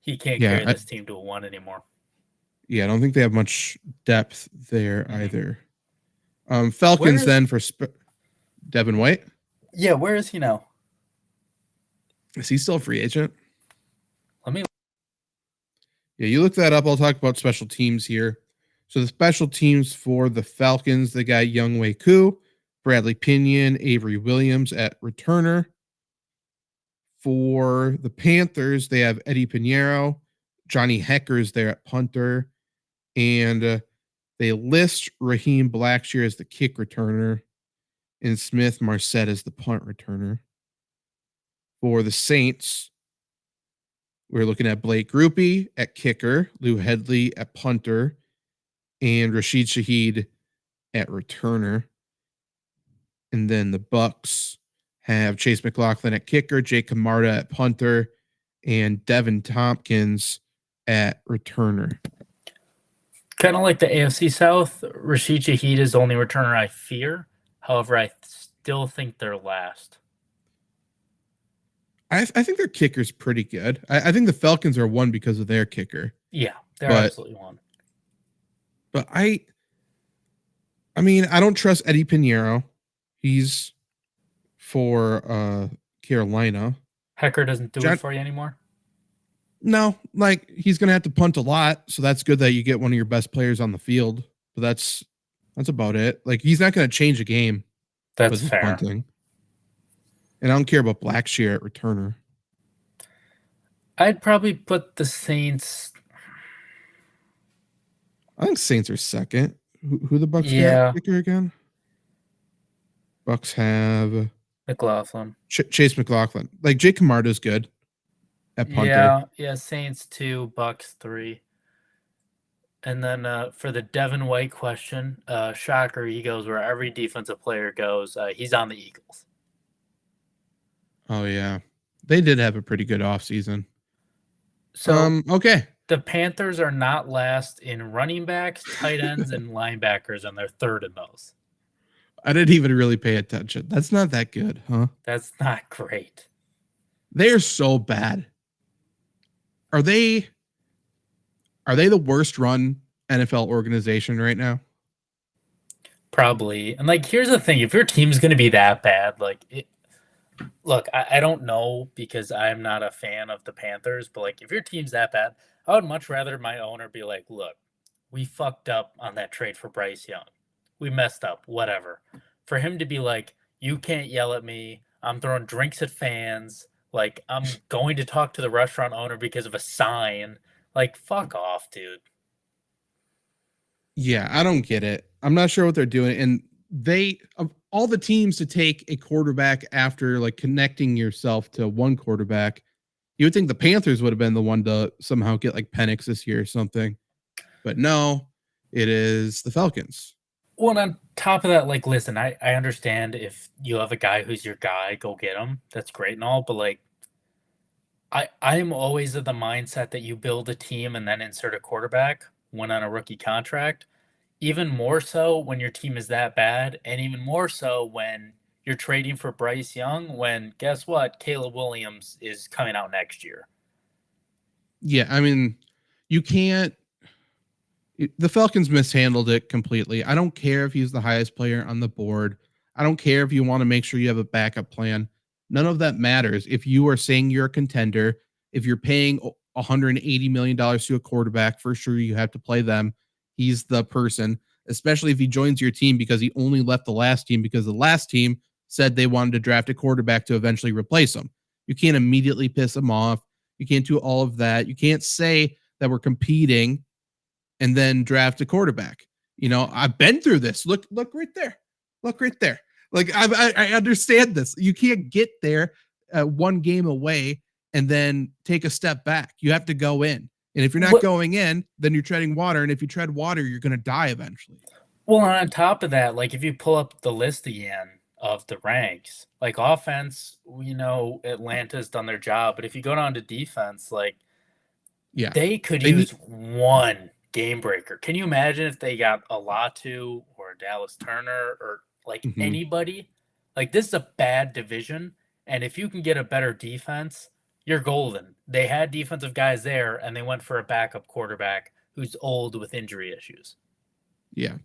Speaker 2: he can't carry this team to a 1 anymore.
Speaker 1: Yeah, I don't think they have much depth there either. Falcons then for Devin White.
Speaker 2: Yeah, where is he now?
Speaker 1: Is he still a free agent?
Speaker 2: Yeah,
Speaker 1: you look that up. I'll talk about special teams here. So the special teams for the Falcons, they got Younghoe Koo, Bradley Pinion, Avery Williams at returner. For the Panthers, they have Eddie Pinheiro, Johnny Hecker's there at punter, and they list Raheem Blackshear as the kick returner and Smith Marset as the punt returner. For the Saints, we're looking at Blake Grupe at kicker, Lou Headley at punter, and Rashid Shaheed at returner. And then the Bucks have Chase McLaughlin at kicker, Jake Camarda at punter, and Devin Tompkins at returner.
Speaker 2: Kind of like the AFC South, Rashid Shaheed is the only returner I fear. However, I still think they're last.
Speaker 1: I think their kicker's pretty good. I think the Falcons are 1 because of their kicker.
Speaker 2: Yeah, they're absolutely 1.
Speaker 1: But I mean, I don't trust Eddie Pinheiro. He's for Carolina.
Speaker 2: Hecker doesn't do it for you anymore?
Speaker 1: No, like he's gonna have to punt a lot, so that's good that you get one of your best players on the field. But that's about it. Like he's not gonna change a game
Speaker 2: That's
Speaker 1: with his
Speaker 2: fair.
Speaker 1: punting. And I don't care about Blackshear at returner.
Speaker 2: I'd probably put the Saints.
Speaker 1: I think Saints are second. Who the Bucks
Speaker 2: Yeah.
Speaker 1: got kicker again? Bucks have
Speaker 2: McLaughlin.
Speaker 1: Chase McLaughlin. Like Jake Camarda's good at punter.
Speaker 2: Yeah, Saints 2, Bucks 3. And then for the Devin White question, shocker, he goes where every defensive player goes. He's on the Eagles.
Speaker 1: Oh yeah, they did have a pretty good offseason.
Speaker 2: So
Speaker 1: okay,
Speaker 2: the Panthers are not last in running backs, tight ends, and linebackers, and they're third in those.
Speaker 1: I didn't even really pay attention. That's not that good, huh?
Speaker 2: That's not great.
Speaker 1: They are so bad. Are they the worst run NFL organization right now?
Speaker 2: Probably. And like, here's the thing: if your team's going to be that bad, like, look, I don't know because I'm not a fan of the Panthers, but like, if your team's that bad, I would much rather my owner be like, look, we fucked up on that trade for Bryce Young. We messed up, whatever. For him to be like, you can't yell at me. I'm throwing drinks at fans. Like, I'm going to talk to the restaurant owner because of a sign. Like, fuck off, dude.
Speaker 1: Yeah, I don't get it. I'm not sure what they're doing. And they, of all the teams to take a quarterback after like connecting yourself to one quarterback, you would think the Panthers would have been the one to somehow get like Penix this year or something. But no, it is the Falcons.
Speaker 2: Well, and on top of that, like, listen, I understand if you have a guy who's your guy, go get him. That's great and all, but like, I'm always of the mindset that you build a team and then insert a quarterback when on a rookie contract. Even more so when your team is that bad, and even more so when you're trading for Bryce Young. When guess what, Caleb Williams is coming out next year.
Speaker 1: Yeah, I mean, you can't. The Falcons mishandled it completely. I don't care if he's the highest player on the board. I don't care if you want to make sure you have a backup plan. None of that matters. If you are saying you're a contender, if you're paying $180 million to a quarterback, for sure you have to play them. He's the person, especially if he joins your team because he only left the last team because the last team said they wanted to draft a quarterback to eventually replace him. You can't immediately piss him off. You can't do all of that. You can't say that we're competing and then draft a quarterback. You know, I've been through this. Look right there. Look right there. Like I understand this. You can't get there one game away and then take a step back. You have to go in. And if you're not going in, then you're treading water. And if you tread water, you're going to die eventually.
Speaker 2: Well, on top of that, like if you pull up the list again of the ranks, like offense, you know, Atlanta's done their job. But if you go down to defense, like,
Speaker 1: yeah,
Speaker 2: they could use one game breaker. Can you imagine if they got a Latu or Dallas Turner or like anybody? Like, this is a bad division. And if you can get a better defense, you're golden. They had defensive guys there, and they went for a backup quarterback who's old with injury issues.
Speaker 1: Yeah.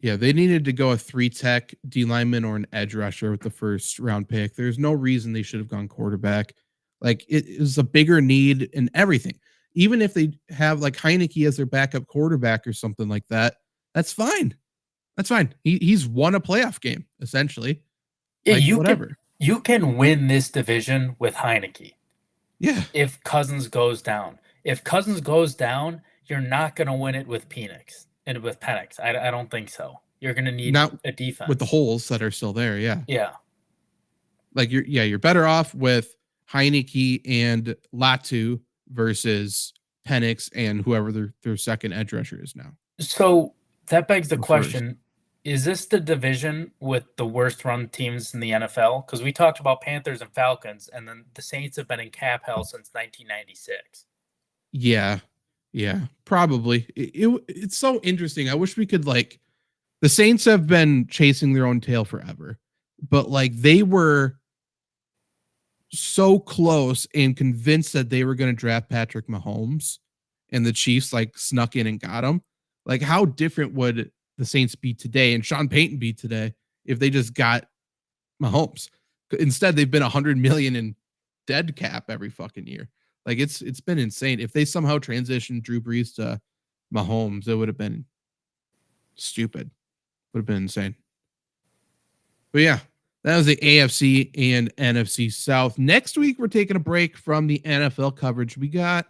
Speaker 1: Yeah, they needed to go a 3-tech D lineman or an edge rusher with the first round pick. There's no reason they should have gone quarterback. Like, it is a bigger need in everything. Even if they have like Heineke as their backup quarterback or something like that, that's fine. That's fine. He's won a playoff game, essentially.
Speaker 2: Yeah,
Speaker 1: like, whatever.
Speaker 2: You can win this division with Heineke.
Speaker 1: Yeah.
Speaker 2: If Cousins goes down. If Cousins goes down, you're not going to win it with Penix. And with Penix, I don't think so. You're going to need a defense
Speaker 1: with the holes that are still there. Yeah.
Speaker 2: Yeah.
Speaker 1: Like you're better off with Heineke and Latu versus Penix and whoever their second edge rusher is now.
Speaker 2: So that begs the question, is this the division with the worst run teams in the NFL? Because we talked about Panthers and Falcons, and then the Saints have been in cap hell since 1996.
Speaker 1: Yeah, probably. It's so interesting. I wish we could, like, the Saints have been chasing their own tail forever, but like they were so close and convinced that they were going to draft Patrick Mahomes, and the Chiefs like snuck in and got him. Like, how different would the Saints be today and Sean Payton be today if they just got Mahomes. Instead, they've been 100 million in dead cap every fucking year. Like it's been insane. If they somehow transitioned Drew Brees to Mahomes, it would have been stupid. Would have been insane. But yeah, that was the AFC and NFC South. Next week, we're taking a break from the NFL coverage. We're going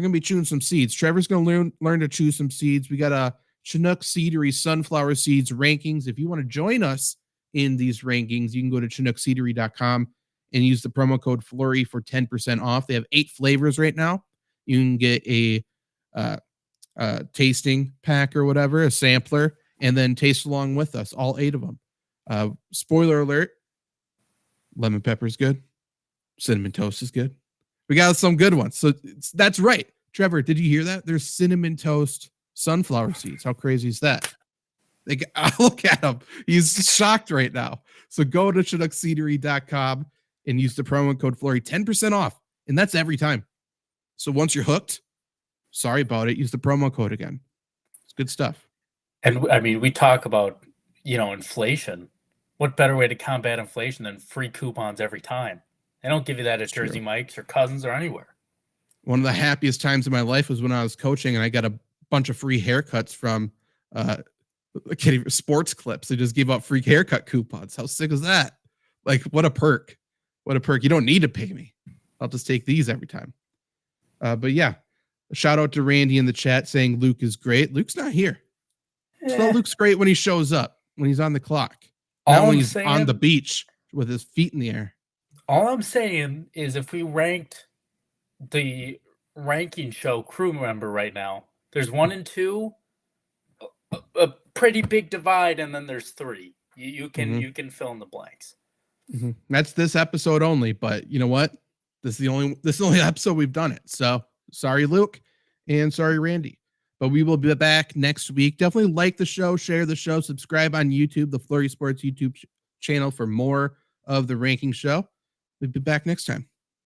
Speaker 1: to be chewing some seeds. Trevor's going to learn to chew some seeds. We got a Chinook Seedery Sunflower Seeds rankings. If you want to join us in these rankings, you can go to ChinookSeedery.com and use the promo code Flurry for 10% off. They have 8 flavors right now. You can get a tasting pack or whatever, a sampler, and then taste along with us, all 8 of them. Spoiler alert, lemon pepper is good. Cinnamon toast is good. We got some good ones. So that's right. Trevor, did you hear that? There's cinnamon toast sunflower seeds. How crazy is that? Look at him. He's shocked right now. So go to ChinookSeedery.com and use the promo code Flurry, 10% off. And that's every time. So once you're hooked, sorry about it, use the promo code again. It's good stuff.
Speaker 2: And I mean, we talk about, inflation. What better way to combat inflation than free coupons every time? They don't give you that at Jersey Mike's or Cousins or anywhere.
Speaker 1: One of the happiest times of my life was when I was coaching and I got a bunch of free haircuts from Sports Clips. They just gave out free haircut coupons. How sick is that? Like, what a perk. What a perk. You don't need to pay me. I'll just take these every time. But yeah, a shout out to Randy in the chat saying Luke is great. Luke's not here. So Luke's great when he shows up, when he's on the clock. Not when he's on the beach with his feet in the air.
Speaker 2: All I'm saying is if we ranked the ranking show crew member right now, there's 1 and 2, a pretty big divide, and then there's 3. You can fill in the blanks.
Speaker 1: Mm-hmm. That's this episode only, but you know what? This is the only episode we've done it. So sorry, Luke, and sorry, Randy. But we will be back next week. Definitely like the show, share the show, subscribe on YouTube, the Flurry Sports YouTube channel for more of the ranking show. We'll be back next time.